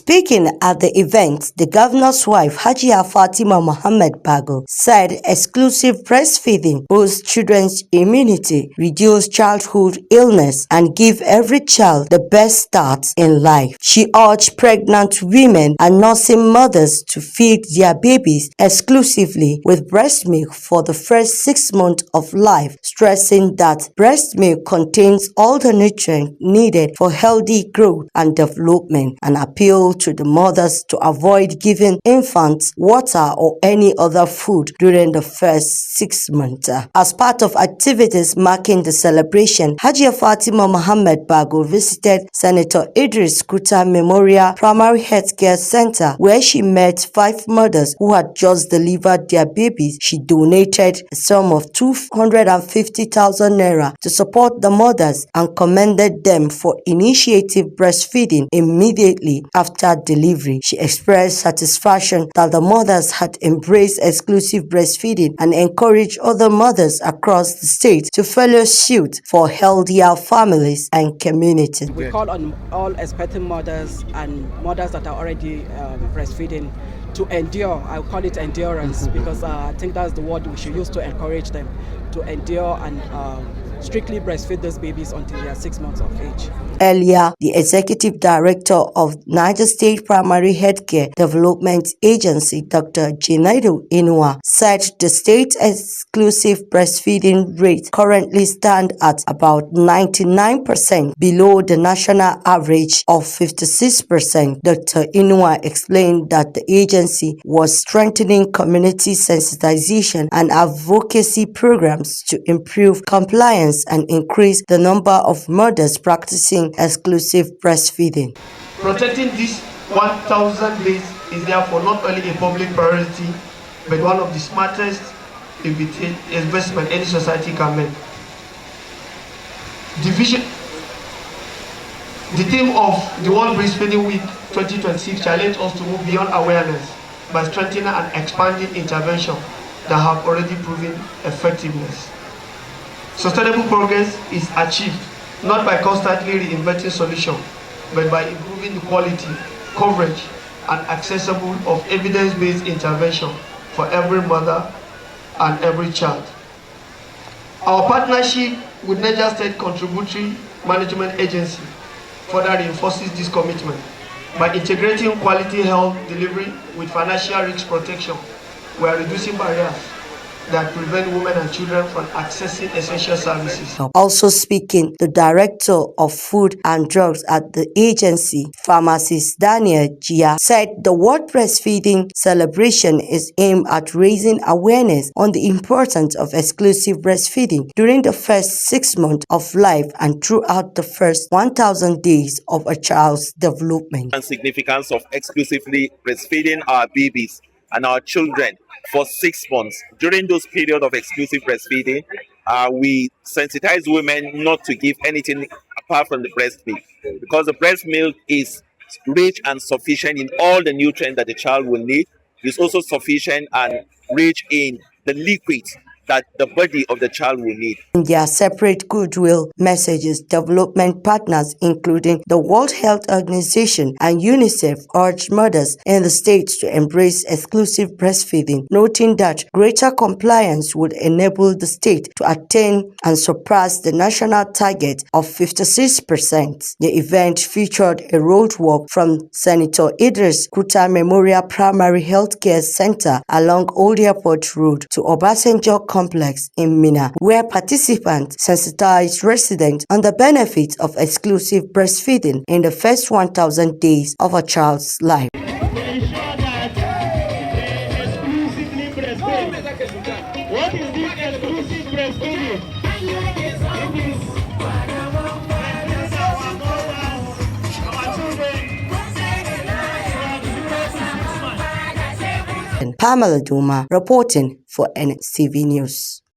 Speaking at the event, the governor's wife, Hajia Fatima Mohammed Bago, said exclusive breastfeeding boosts children's immunity, reduce childhood illness, and give every child the best start in life. She urged pregnant women and nursing mothers to feed their babies exclusively with breast milk for the first 6 months of life, stressing that breast milk contains all the nutrients needed for healthy growth and development, and appeal to the mothers to avoid giving infants water or any other food during the first 6 months. As part of activities marking the celebration, Hajia Fatima Mohammed Bago visited Senator Idris Kuta Memorial Primary Healthcare Center, where she met 5 mothers who had just delivered their babies. She donated a sum of 250,000 naira to support the mothers and commended them for initiative breastfeeding immediately after delivery. She expressed satisfaction that the mothers had embraced exclusive breastfeeding and encouraged other mothers across the state to follow suit for healthier families and communities. We call on all expecting mothers and mothers that are already breastfeeding to endure. I call it endurance because I think that's the word we should use to encourage them to endure and strictly breastfeed those babies until they are 6 months of age. Earlier, the executive director of Niger State Primary Healthcare Development Agency, Dr. Jinaidu Inua, said the state exclusive breastfeeding rate currently stands at about 99%, below the national average of 56%. Dr. Inua explained that the agency was strengthening community sensitization and advocacy programs to improve compliance and increase the number of mothers practicing exclusive breastfeeding. Protecting these 1,000 days is therefore not only a public priority, but one of the smartest investment any society can make. The theme of the World Breastfeeding Week 2026 challenged us to move beyond awareness by strengthening and expanding intervention that have already proven effectiveness. Sustainable progress is achieved not by constantly reinventing solutions, but by improving the quality, coverage, and accessible of evidence-based intervention for every mother and every child. Our partnership with Niger State Contributory Management Agency further reinforces this commitment by integrating quality health delivery with financial risk protection. We are reducing barriers that prevent women and children from accessing essential services. Also speaking, the director of food and drugs at the agency, pharmacist Daniel Gia, said the World Breastfeeding celebration is aimed at raising awareness on the importance of exclusive breastfeeding during the first 6 months of life and throughout the first 1,000 days of a child's development. And significance of exclusively breastfeeding our babies and our children for 6 months. During those periods of exclusive breastfeeding, we sensitize women not to give anything apart from the breast milk, because the breast milk is rich and sufficient in all the nutrients that the child will need. It's also sufficient and rich in the liquids that the body of the child will need. In their separate goodwill messages, development partners, including the World Health Organization and UNICEF, urged mothers in the states to embrace exclusive breastfeeding, noting that greater compliance would enable the state to attain and surpass the national target of 56%. The event featured a roadwalk from Senator Idris Kuta Memorial Primary Healthcare Center along Old Airport Road to Obasanjo Complex in Minna, where participants sensitized residents on the benefits of exclusive breastfeeding in the first 1,000 days of a child's life. What is this exclusive breastfeeding? Pamela Duma reporting for NTV News.